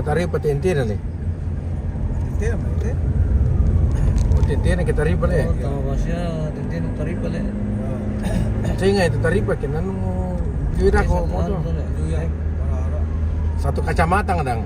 taripa tintin ni. Tintin apa itu? Oh, tintin kita taripa le. Oh, tama ba siya? Tintin tari pala. Singa itu taripa kinan mo kira ko mo to. Yang orang-orang. Satu kacamata kadang.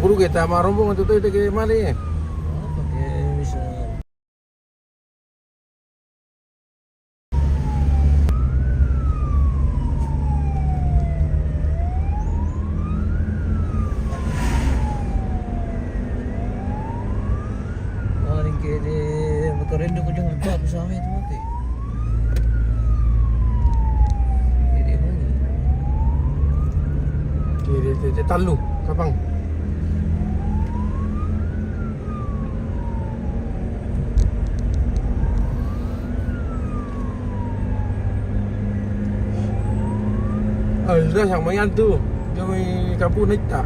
Guru kita marombong itu tuh ke mali. Oh, pakai bisa. Oh, ini kiri motor ini ko jangan lupa bersama itu mati. Kiri mana? Kiri talu, kapang. Sudah yang mayan tu. Kami kampung naik tak.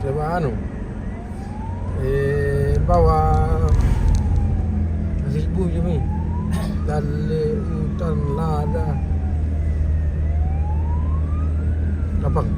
Coba anu. Bawa Zilbu je ni. Dalil hutan lada. Kapang.